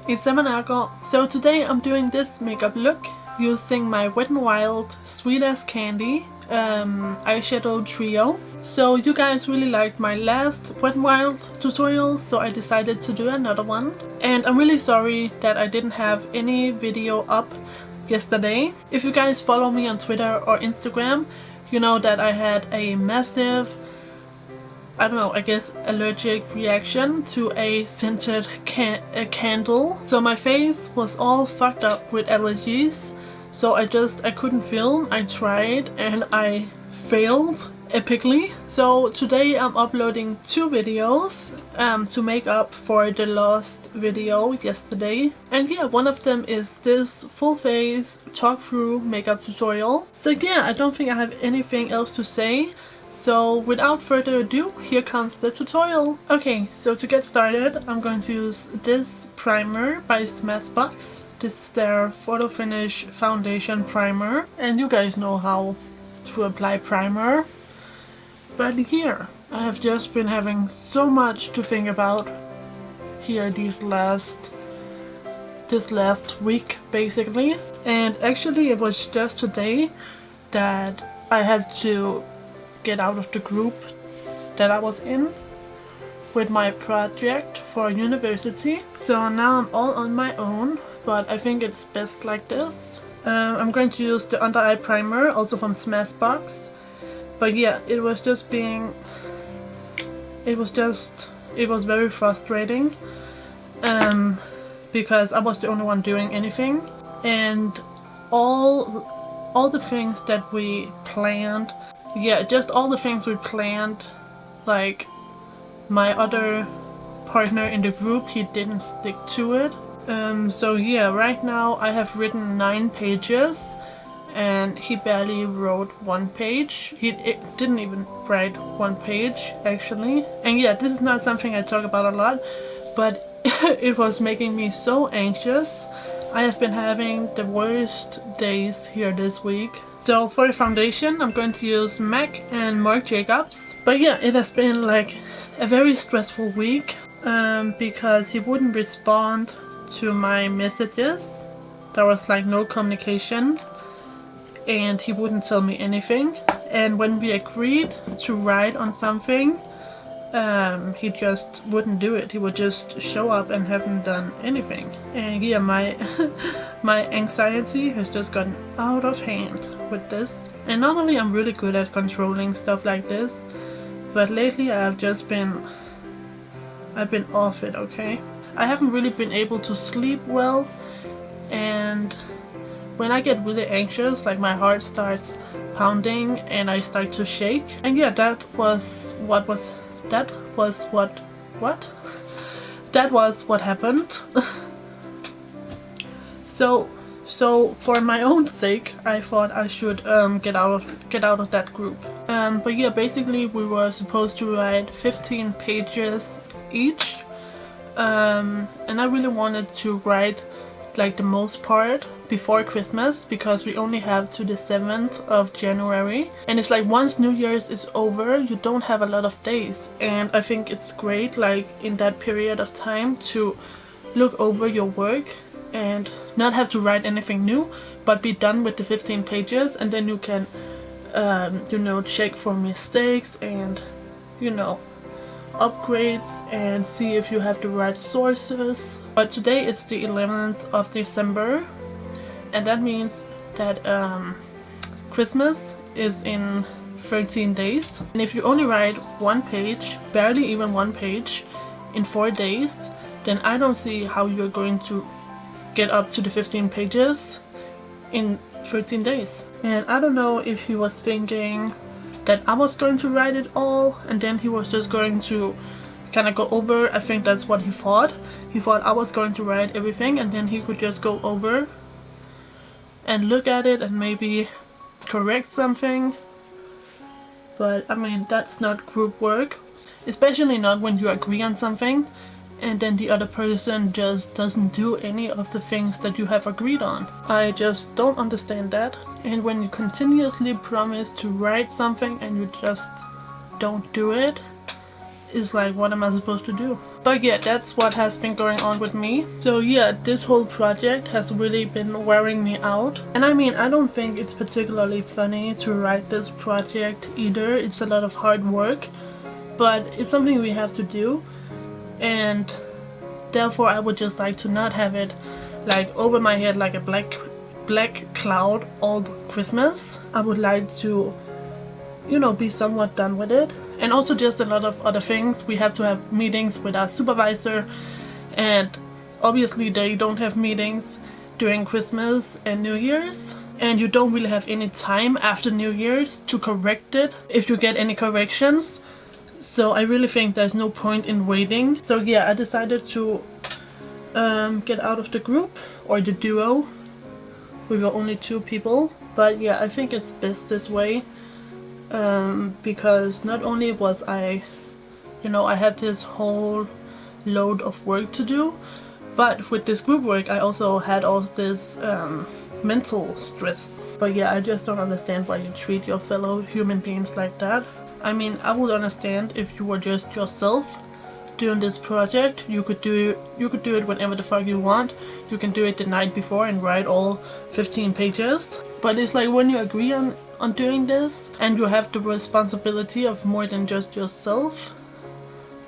It's Nørgaard. So today I'm doing this makeup look using my Wet n Wild Sweet as Candy eyeshadow trio. So you guys really liked my last Wet n Wild tutorial, so I decided to do another one. And I'm really sorry that I didn't have any video up yesterday. If you guys follow me on Twitter or Instagram, you know that I had a massive, I don't know, I guess allergic reaction to a scented candle. So my face was all fucked up with allergies. So I couldn't film. I tried and I failed epically. So today I'm uploading 2 videos to make up for the lost video yesterday. And yeah, one of them is this full face talk through makeup tutorial. So yeah, I don't think I have anything else to say. So without further ado, here comes the tutorial. Okay, so to get started, I'm going to use this primer by Smashbox. This is their Photo Finish Foundation Primer. And you guys know how to apply primer. But here, I have just been having so much to think about here this last week basically. And actually it was just today that I had to get out of the group that I was in with my project for university. So now I'm all on my own, but I think it's best like this. I'm going to use the under eye primer, also from Smashbox. But yeah, it was very frustrating because I was the only one doing anything, and all the things that we planned, yeah, just all the things we planned, like my other partner in the group, he didn't stick to it. So yeah, right now I have written 9 pages and he barely wrote 1 page. He didn't even write 1 page actually. And yeah, this is not something I talk about a lot, but it was making me so anxious. I have been having the worst days here this week. So for the foundation, I'm going to use MAC and Marc Jacobs. But yeah, it has been like a very stressful week because he wouldn't respond to my messages. There was like no communication and he wouldn't tell me anything. And when we agreed to write on something, he just wouldn't do it. He would just show up and haven't done anything. And yeah, my anxiety has just gotten out of hand with this. And normally I'm really good at controlling stuff like this, but lately I've been off it, okay? I haven't really been able to sleep well, and when I get really anxious, like my heart starts pounding and I start to shake. And yeah, that was what happened. So for my own sake, I thought I should get out of that group. But yeah, basically we were supposed to write 15 pages each, and I really wanted to write like the most part before Christmas, because we only have to the 7th of January, and it's like once New Year's is over, you don't have a lot of days. And I think it's great, like in that period of time, to look over your work and not have to write anything new, but be done with the 15 pages, and then you can you know, check for mistakes and, you know, upgrades and see if you have the right sources. But today it's the 11th of December, and that means that Christmas is in 13 days. And if you only write 1 page, barely even 1 page, in 4 days, then I don't see how you're going to get up to the 15 pages in 13 days. And I don't know if he was thinking that I was going to write it all and then he was just going to kind of go over. I think that's what he thought. He thought I was going to write everything and then he could just go over and look at it and maybe correct something. But I mean, that's not group work, especially not when you agree on something and then the other person just doesn't do any of the things that you have agreed on. I just don't understand that. And when you continuously promise to write something and you just don't do it, it's like, what am I supposed to do? But yeah, that's what has been going on with me. So yeah, this whole project has really been wearing me out. And I mean, I don't think it's particularly funny to write this project either. It's a lot of hard work, but it's something we have to do. And therefore I would just like to not have it like over my head like a black cloud all Christmas. I would like to, you know, be somewhat done with it. And also just a lot of other things. We have to have meetings with our supervisor, and obviously they don't have meetings during Christmas and New Year's, and you don't really have any time after New Year's to correct it if you get any corrections. So I really think there's no point in waiting. So yeah, I decided to get out of the group, or the duo. We were only 2 people, but yeah, I think it's best this way, because not only was I, you know, I had this whole load of work to do, but with this group work I also had all this mental stress. But yeah, I just don't understand why you treat your fellow human beings like that. I mean, I would understand if you were just yourself doing this project. You could do it whenever the fuck you want. You can do it the night before and write all 15 pages. But it's like when you agree on doing this and you have the responsibility of more than just yourself,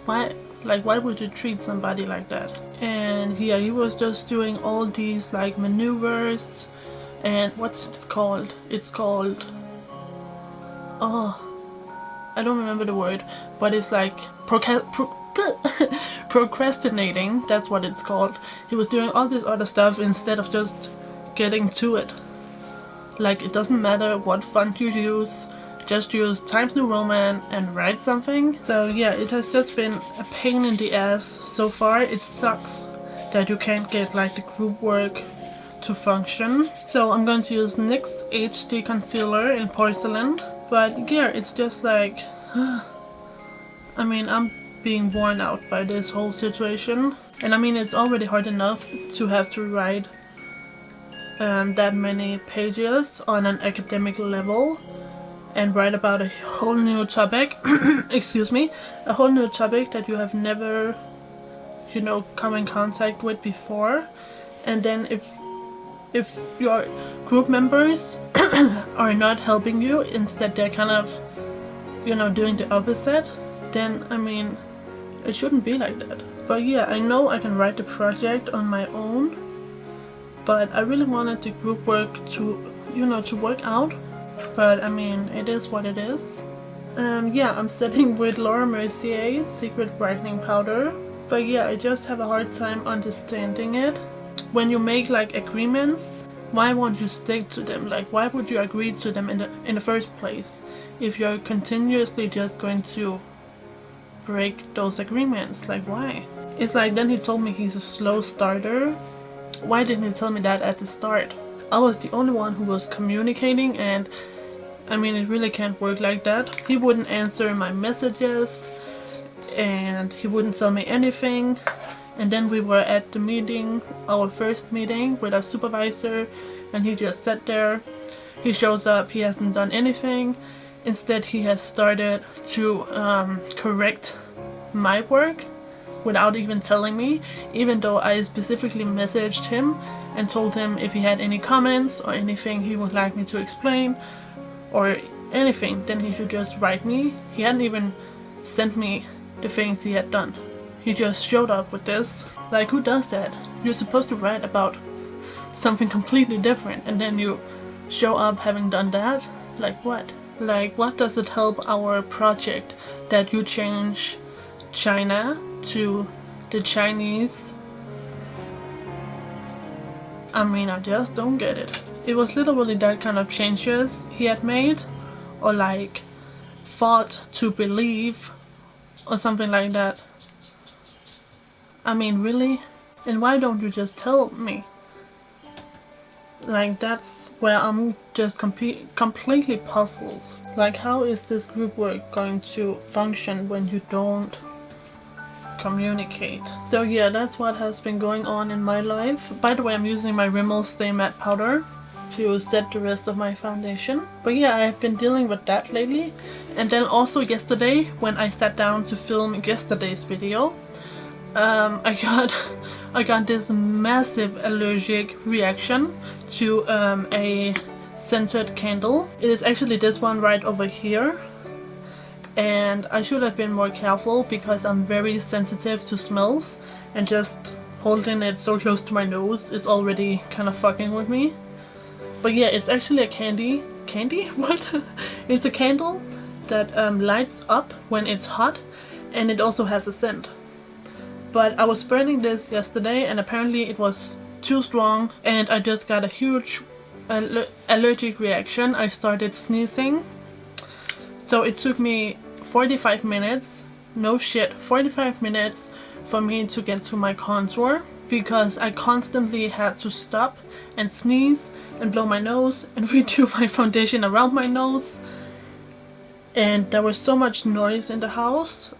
why would you treat somebody like that? And yeah, he was just doing all these like maneuvers, and what's it called? It's called, oh, I don't remember the word, but it's like procrastinating. That's what it's called. He was doing all this other stuff instead of just getting to it. Like, it doesn't matter what font you use, just use Times New Roman and write something. So yeah, it has just been a pain in the ass so far. It sucks that you can't get like the group work to function. So I'm going to use NYX HD concealer in Porcelain. But yeah, it's just like, I mean, I'm being worn out by this whole situation. And I mean, it's already hard enough to have to write that many pages on an academic level and write about a whole new topic excuse me, a whole new topic that you have never, you know, come in contact with before. And then if your group members are not helping you, instead they're kind of, you know, doing the opposite, then I mean, it shouldn't be like that. But yeah, I know I can write the project on my own, but I really wanted the group work to, you know, to work out. But I mean, it is what it is. Yeah, I'm starting with Laura Mercier's Secret Brightening Powder. But yeah, I just have a hard time understanding it. When you make like agreements, why won't you stick to them? Like, why would you agree to them in the first place if you're continuously just going to break those agreements? Like, why? It's like, then he told me he's a slow starter. Why didn't he tell me that at the start? I was the only one who was communicating, and I mean, it really can't work like that. He wouldn't answer my messages and he wouldn't tell me anything. And then we were at the meeting, our first meeting with our supervisor, and he just sat there. He shows up, he hasn't done anything. Instead, he has started to correct my work without even telling me, even though I specifically messaged him and told him if he had any comments or anything he would like me to explain or anything, then he should just write me. He hadn't even sent me the things he had done. He just showed up with this. Like, who does that? You're supposed to write about something completely different and then you show up having done that? Like, what? Like, what does it help our project that you change China to the Chinese? I mean, I just don't get it. It was literally that kind of changes he had made, or like thought to believe or something like that. I mean, really? And why don't you just tell me? Like, that's where I'm just completely puzzled. Like, how is this group work going to function when you don't communicate? So yeah, that's what has been going on in my life. By the way, I'm using my Rimmel Stay Matte powder to set the rest of my foundation. But yeah, I've been dealing with that lately. And then also yesterday, when I sat down to film yesterday's video, I got this massive allergic reaction to a scented candle. It is actually this one right over here, and I should have been more careful because I'm very sensitive to smells, and just holding it so close to my nose is already kind of fucking with me. But yeah, it's actually a candy? What? It's a candle that lights up when it's hot, and it also has a scent. But I was burning this yesterday and apparently it was too strong, and I just got a huge allergic reaction. I started sneezing. So it took me 45 minutes, no shit, 45 minutes for me to get to my contour, because I constantly had to stop and sneeze and blow my nose and redo my foundation around my nose. And there was so much noise in the house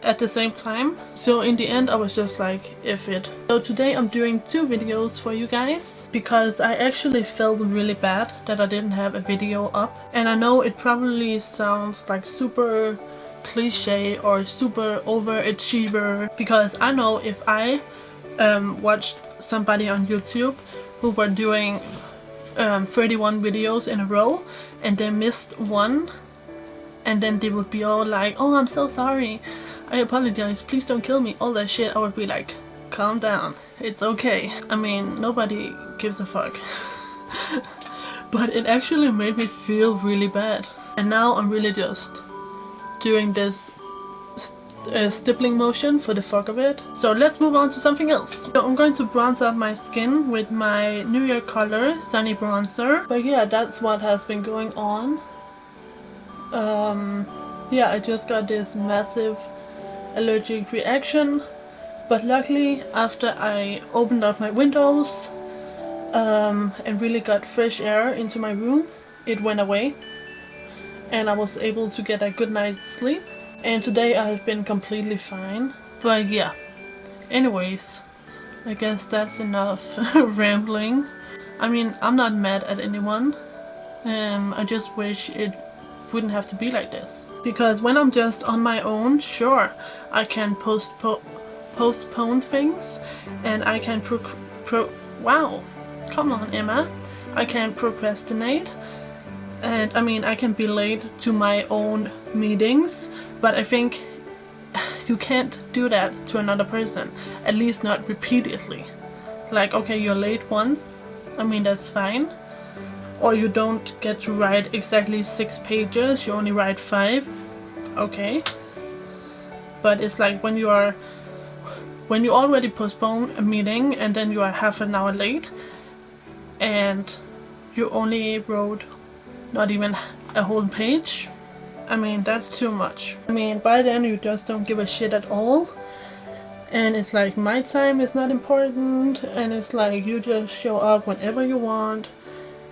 at the same time. So in the end I was just like, F it. So today I'm doing 2 videos for you guys, because I actually felt really bad that I didn't have a video up. And I know it probably sounds like super cliche or super overachiever, because I know if I watched somebody on YouTube who were doing 31 videos in a row and they missed one, and then they would be all like, oh, I'm so sorry, I apologize, please don't kill me, all that shit, I would be like, calm down, it's okay. I mean, nobody gives a fuck. But it actually made me feel really bad, and now I'm really just doing this stippling motion for the fuck of it. So let's move on to something else. So I'm going to bronze up my skin with my New Year color Sunny Bronzer. But yeah, that's what has been going on. Yeah, I just got this massive allergic reaction, but luckily after I opened up my windows and really got fresh air into my room, it went away and I was able to get a good night's sleep. And today I've been completely fine. But yeah, anyways, I guess that's enough rambling. I mean, I'm not mad at anyone. I just wish it wouldn't have to be like this. Because when I'm just on my own, sure, I can postpone things, and I can wow, come on Emma, I can procrastinate, and I mean I can be late to my own meetings. But I think you can't do that to another person, at least not repeatedly. Like, okay, you're late once, I mean that's fine. Or you don't get to write exactly 6 pages, you only write 5, okay. But it's like when you already postpone a meeting and then you are half an hour late and you only wrote not even a whole page. I mean, that's too much. I mean, by then you just don't give a shit at all, and it's like my time is not important, and it's like you just show up whenever you want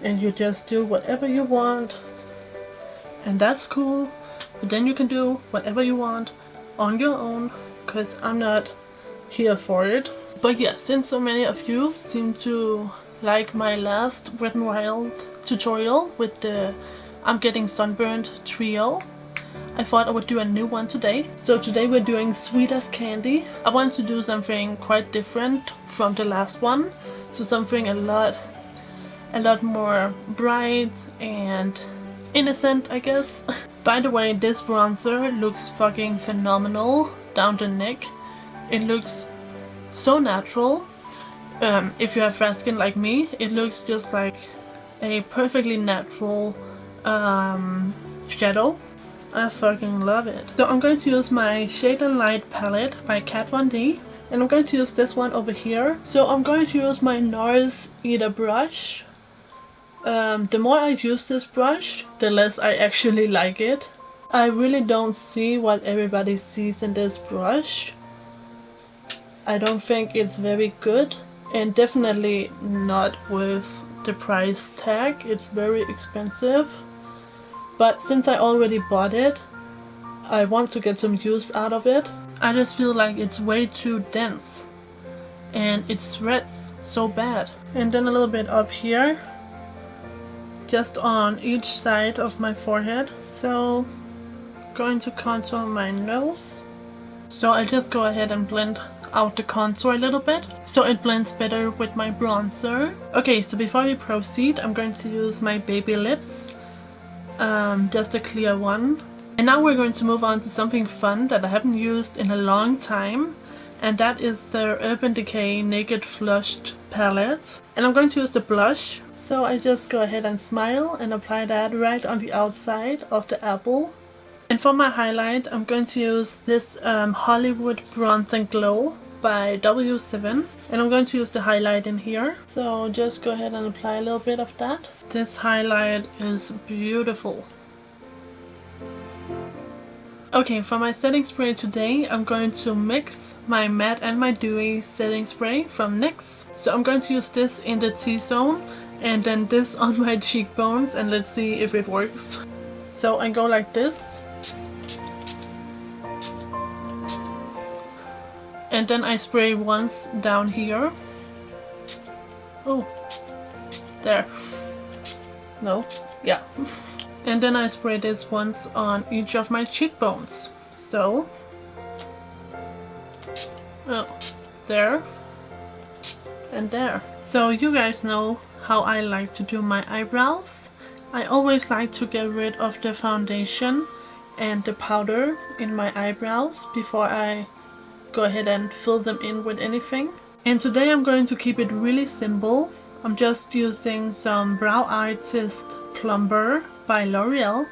and you just do whatever you want, and that's cool. But then you can do whatever you want on your own, because I'm not here for it. But yeah, since so many of you seem to like my last Wet n Wild tutorial with the I'm Getting Sunburned trio, I thought I would do a new one today. So today we're doing Sweet as Candy. I wanted to do something quite different from the last one, so something a lot more bright and innocent, I guess. By the way, this bronzer looks fucking phenomenal down the neck. It looks so natural. If you have fair skin like me, it looks just like a perfectly natural shadow. I fucking love it. So I'm going to use my Shade and Light palette by Kat Von D, and I'm going to use this one over here. So I'm going to use my NARS brush. The more I use this brush, the less I actually like it. I really don't see what everybody sees in this brush. I don't think it's very good, and definitely not worth the price tag. It's very expensive. But since I already bought it, I want to get some use out of it. I just feel like it's way too dense and it spreads so bad. And then a little bit up here, just on each side of my forehead. So going to contour my nose. So I just go ahead and blend out the contour a little bit, so it blends better with my bronzer. Okay, so before we proceed, I'm going to use my baby lips, just a clear one. And now we're going to move on to something fun that I haven't used in a long time, and that is the Urban Decay Naked Flushed palette. And I'm going to use the blush, so I just go ahead and smile and apply that right on the outside of the apple. And for my highlight, I'm going to use this Hollywood Bronze and Glow by W7, and I'm going to use the highlight in here. So just go ahead and apply a little bit of that. This highlight is beautiful. Okay, for my setting spray today, I'm going to mix my matte and my dewy setting spray from NYX. So I'm going to use this in the T-zone and then this on my cheekbones, and let's see if it works. So I go like this. And then I spray once down here. Oh, there. No, yeah. And then I spray this once on each of my cheekbones. So, oh, there and there. So you guys know how I like to do my eyebrows. I always like to get rid of the foundation and the powder in my eyebrows before I go ahead and fill them in with anything. And today I'm going to keep it really simple. I'm just using some Brow Artist Plumber by L'Oreal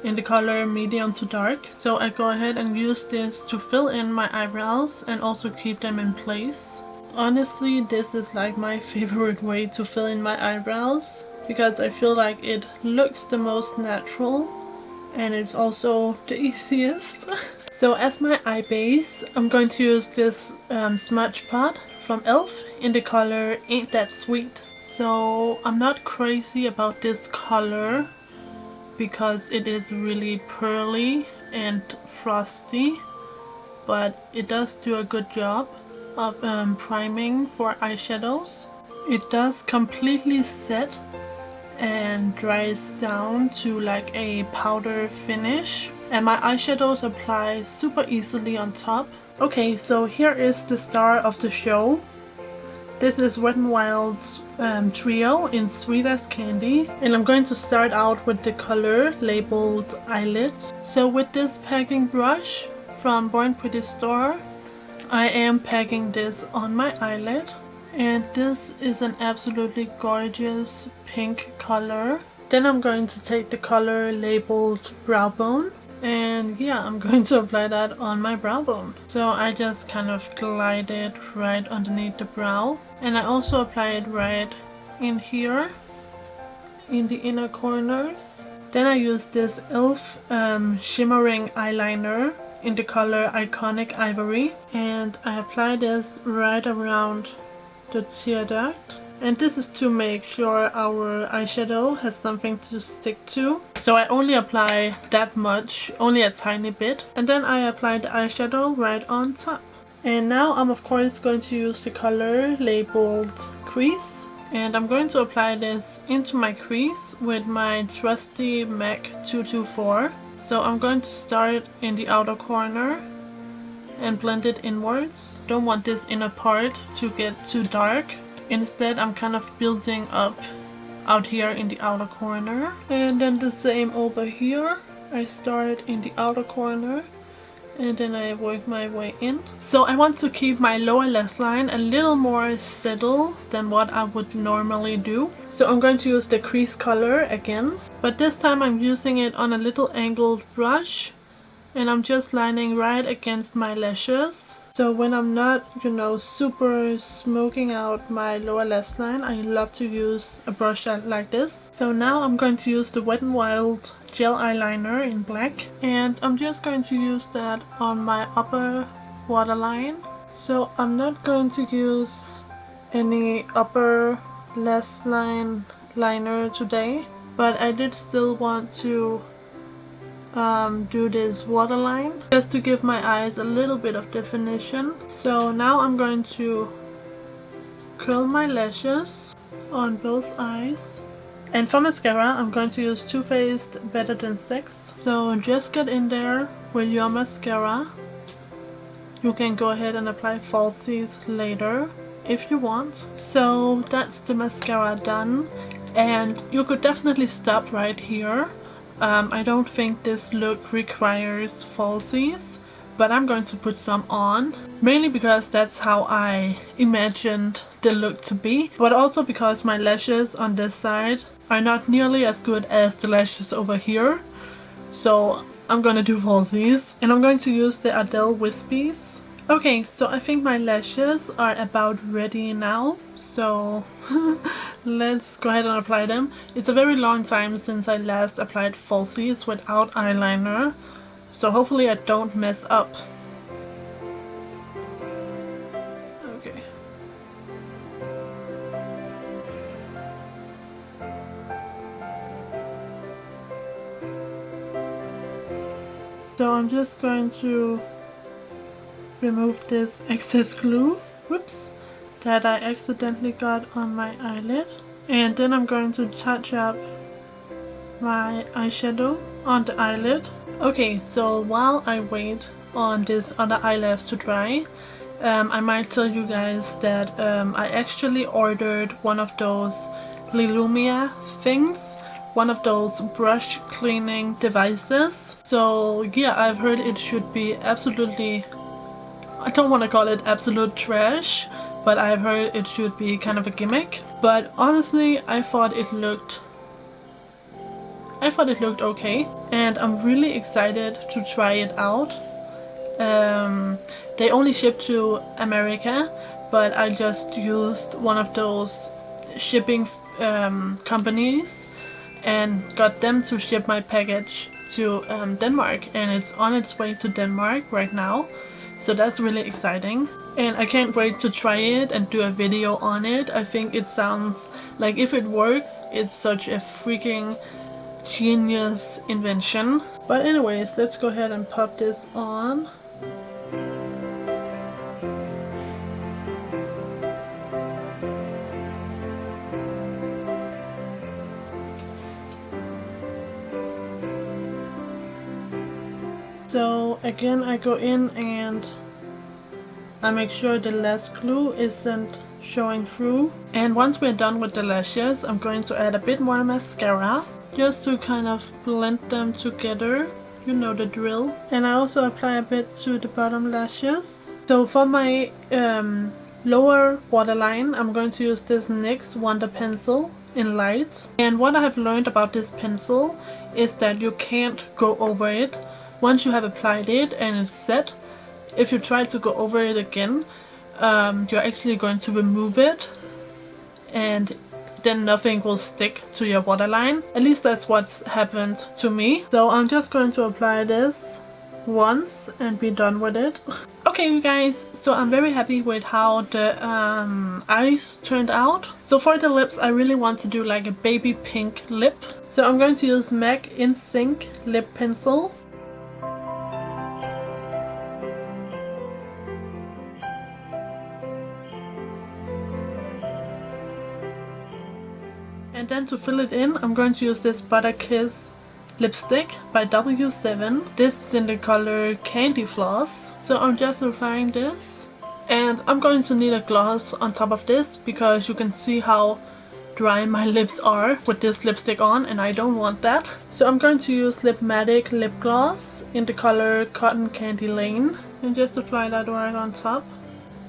in the color medium to dark. So I go ahead and use this to fill in my eyebrows and also keep them in place. Honestly, this is like my favorite way to fill in my eyebrows because I feel like it looks the most natural and it's also the easiest. So as my eye base, I'm going to use this smudge pot from e.l.f. in the color Ain't That Sweet. So I'm not crazy about this color because it is really pearly and frosty, but it does do a good job of priming for eyeshadows. It does completely set and dries down to like a powder finish, and my eyeshadows apply super easily on top. Okay, so here is the star of the show. This is Wet n Wild's trio in Sweet as Candy, and I'm going to start out with the color labeled Eyelid. So with this packing brush from BornPrettyStore, I am packing this on my eyelid, and this is an absolutely gorgeous pink color. Then I'm going to take the color labeled Brow Bone, and yeah, I'm going to apply that on my brow bone. So I just kind of glide it right underneath the brow, and I also apply it right in here in the inner corners. Then I use this e.l.f. shimmering eyeliner in the color Iconic Ivory, and I apply this right around the tear duct. And this is to make sure our eyeshadow has something to stick to. So I only apply that much, only a tiny bit, and then I apply the eyeshadow right on top. And now I'm of course going to use the color labeled Crease, and I'm going to apply this into my crease with my trusty MAC 224. So I'm going to start in the outer corner and blend it inwards. Don't want this inner part to get too dark. Instead, I'm kind of building up out here in the outer corner. And then the same over here. I start in the outer corner and then I work my way in. So I want to keep my lower lash line a little more settled than what I would normally do. So I'm going to use the crease color again. But this time I'm using it on a little angled brush. And I'm just lining right against my lashes. So when I'm not, you know, super smoking out my lower lash line, I love to use a brush like this. So now I'm going to use the Wet n Wild gel eyeliner in black, and I'm just going to use that on my upper waterline. So I'm not going to use any upper lash line liner today, but I did still want to do this waterline just to give my eyes a little bit of definition. So now I'm going to curl my lashes on both eyes. And for mascara, I'm going to use Too Faced Better Than Sex. So just get in there with your mascara. You can go ahead and apply falsies later if you want. So that's the mascara done, and you could definitely stop right here. I don't think this look requires falsies, but I'm going to put some on, mainly because that's how I imagined the look to be, but also because my lashes on this side are not nearly as good as the lashes over here. So I'm gonna do falsies, and I'm going to use the e.l.f. Wispies. Okay, so I think my lashes are about ready now, so let's go ahead and apply them. It's a very long time since I last applied falsies without eyeliner, so hopefully I don't mess up. Okay. So I'm just going to remove this excess glue, whoops, that I accidentally got on my eyelid. And then I'm going to touch up my eyeshadow on the eyelid. Okay, so while I wait on this other eyelash to dry, I might tell you guys that I actually ordered one of those Lumia things, one of those brush cleaning devices. So yeah, I've heard it should be absolutely, I don't want to call it absolute trash, but I've heard it should be kind of a gimmick. But honestly, I thought it looked okay, and I'm really excited to try it out. They only ship to America, but I just used one of those shipping companies and got them to ship my package to Denmark, and it's on its way to Denmark right now. So that's really exciting, and I can't wait to try it and do a video on it. I think it sounds like, if it works, it's such a freaking genius invention. But anyways, let's go ahead and pop this on. So again, I go in and I make sure the lash glue isn't showing through. And once we're done with the lashes, I'm going to add a bit more mascara just to kind of blend them together. You know the drill. And I also apply a bit to the bottom lashes. So for my lower waterline, I'm going to use this NYX Wonder Pencil in light. And what I have learned about this pencil is that you can't go over it. Once you have applied it and it's set, if you try to go over it again, you're actually going to remove it, and then nothing will stick to your waterline. At least that's what's happened to me. So I'm just going to apply this once and be done with it. Okay, you guys, so I'm very happy with how the eyes turned out. So for the lips, I really want to do like a baby pink lip. So I'm going to use MAC In Sync lip pencil. And then to fill it in, I'm going to use this Butter Kiss lipstick by W7. This is in the color Candy Floss. So I'm just applying this. And I'm going to need a gloss on top of this, because you can see how dry my lips are with this lipstick on, and I don't want that. So I'm going to use Lipmatic lip gloss in the color Cotton Candy Lane, and just apply that right on top.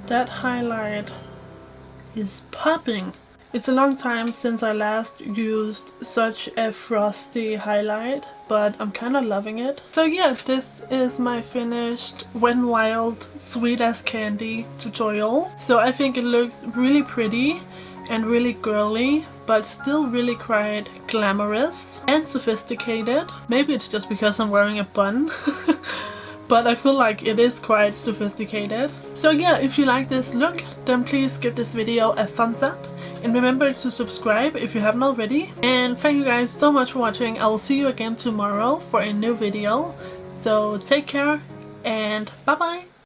That highlight is popping. It's a long time since I last used such a frosty highlight, but I'm kind of loving it. So yeah, this is my finished Wet n Wild Sweet as Candy tutorial. So I think it looks really pretty and really girly, but still really quite glamorous and sophisticated. Maybe it's just because I'm wearing a bun. But I feel like it is quite sophisticated. So yeah, if you like this look, then please give this video a thumbs up. And remember to subscribe if you haven't already. And thank you guys so much for watching. I will see you again tomorrow for a new video. So take care and bye bye!